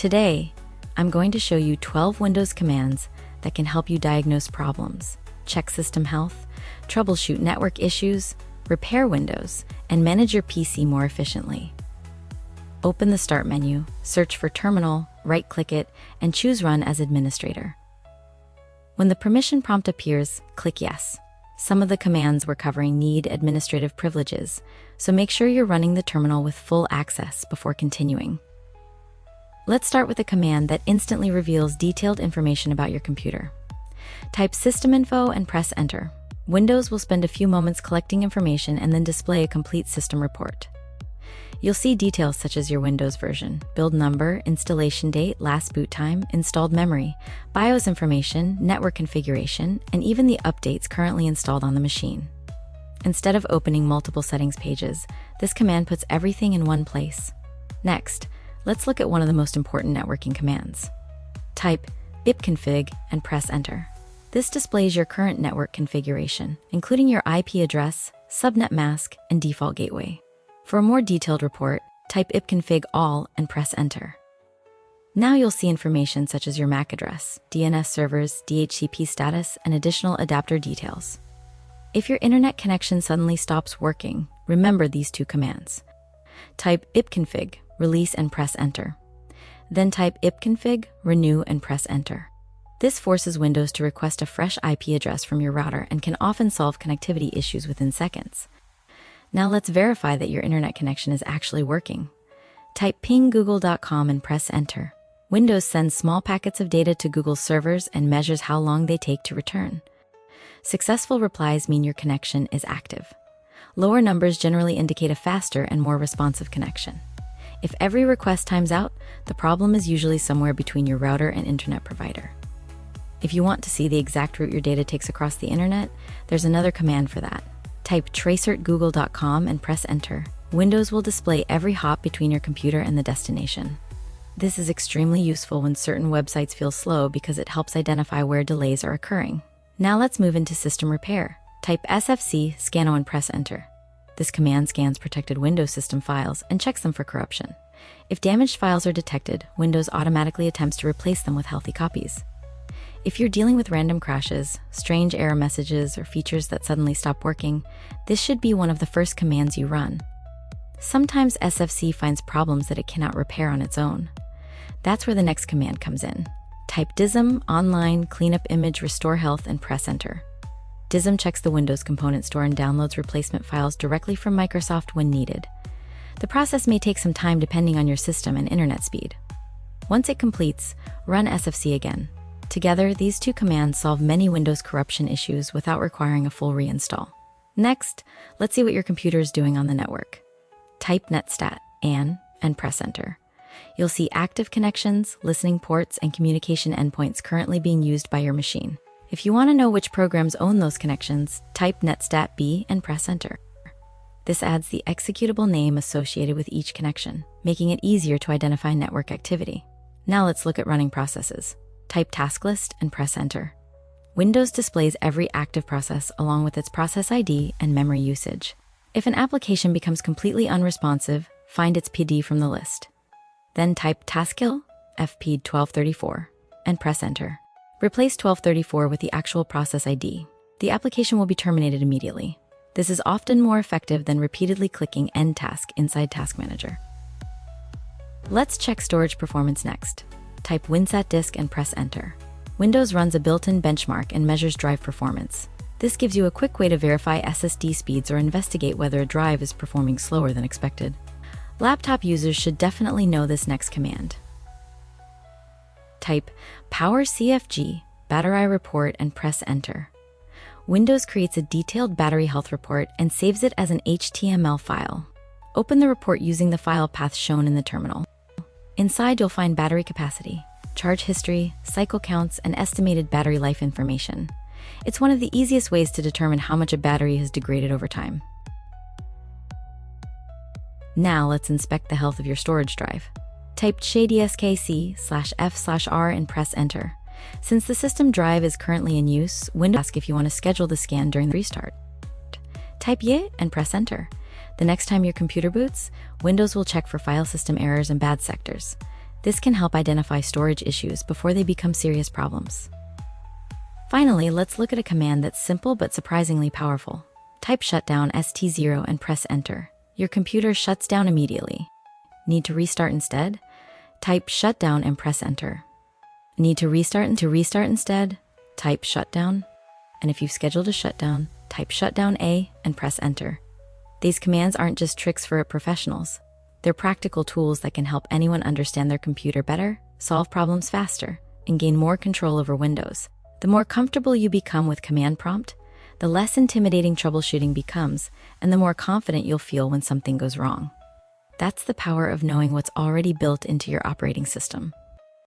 Today, I'm going to show you 12 Windows commands that can help you diagnose problems, check system health, troubleshoot network issues, repair Windows, and manage your PC more efficiently. Open the Start menu, search for Terminal, right-click it, and choose Run as Administrator. When the permission prompt appears, click Yes. Some of the commands we're covering need administrative privileges, so make sure you're running the terminal with full access before continuing. Let's start with a command that instantly reveals detailed information about your computer. Type systeminfo and press Enter. Windows will spend a few moments collecting information and then display a complete system report. You'll see details such as your Windows version, build number, installation date, last boot time, installed memory, BIOS information, network configuration, and even the updates currently installed on the machine. Instead of opening multiple settings pages, this command puts everything in one place. Next, let's look at one of the most important networking commands. Type ipconfig and press Enter. This displays your current network configuration, including your IP address, subnet mask, and default gateway. For a more detailed report, type ipconfig all and press Enter. Now you'll see information such as your MAC address, DNS servers, DHCP status, and additional adapter details. If your internet connection suddenly stops working, remember these two commands. Type ipconfig, release and press Enter. Then type ipconfig, renew and press Enter. This forces Windows to request a fresh IP address from your router and can often solve connectivity issues within seconds. Now let's verify that your internet connection is actually working. Type ping.google.com and press Enter. Windows sends small packets of data to Google's servers and measures how long they take to return. Successful replies mean your connection is active. Lower numbers generally indicate a faster and more responsive connection. If every request times out, the problem is usually somewhere between your router and internet provider. If you want to see the exact route your data takes across the internet, there's another command for that. Type tracert.google.com and press Enter. Windows will display every hop between your computer and the destination. This is extremely useful when certain websites feel slow because it helps identify where delays are occurring. Now let's move into system repair. Type sfc, scannow and press Enter. This command scans protected Windows system files and checks them for corruption. If damaged files are detected, Windows automatically attempts to replace them with healthy copies. If you're dealing with random crashes, strange error messages, or features that suddenly stop working, this should be one of the first commands you run. Sometimes SFC finds problems that it cannot repair on its own. That's where the next command comes in. Type DISM, online, cleanup image, restore health, and press Enter. DISM checks the Windows component store and downloads replacement files directly from Microsoft when needed. The process may take some time depending on your system and internet speed. Once it completes, run SFC again. Together, these two commands solve many Windows corruption issues without requiring a full reinstall. Next, let's see what your computer is doing on the network. Type netstat, and press Enter. You'll see active connections, listening ports, and communication endpoints currently being used by your machine. If you want to know which programs own those connections, type netstat b and press Enter. This adds the executable name associated with each connection, making it easier to identify network activity. Now let's look at running processes. Type tasklist and press Enter. Windows displays every active process along with its process ID and memory usage. If an application becomes completely unresponsive, find its PD from the list. Then type taskkill, FP 1234, and press Enter. Replace 1234 with the actual process ID. The application will be terminated immediately. This is often more effective than repeatedly clicking End Task inside Task Manager. Let's check storage performance next. Type winsat disk and press Enter. Windows runs a built-in benchmark and measures drive performance. This gives you a quick way to verify SSD speeds or investigate whether a drive is performing slower than expected. Laptop users should definitely know this next command. Type powercfg, batteryreport, and press Enter. Windows creates a detailed battery health report and saves it as an HTML file. Open the report using the file path shown in the terminal. Inside, you'll find battery capacity, charge history, cycle counts, and estimated battery life information. It's one of the easiest ways to determine how much a battery has degraded over time. Now let's inspect the health of your storage drive. Type chkdsk/f/r and press Enter. Since the system drive is currently in use, Windows asks if you want to schedule the scan during the restart. Type Y and press Enter. The next time your computer boots, Windows will check for file system errors and bad sectors. This can help identify storage issues before they become serious problems. Finally, let's look at a command that's simple but surprisingly powerful. Type shutdown ST0 and press enter. Your computer shuts down immediately. Need to restart instead? Type shutdown and press enter. Need to restart instead? Type shutdown. And if you've scheduled a shutdown, type shutdown A and press enter. These commands aren't just tricks for professionals. They're practical tools that can help anyone understand their computer better, solve problems faster, and gain more control over Windows. The more comfortable you become with command prompt, the less intimidating troubleshooting becomes, and the more confident you'll feel when something goes wrong. That's the power of knowing what's already built into your operating system.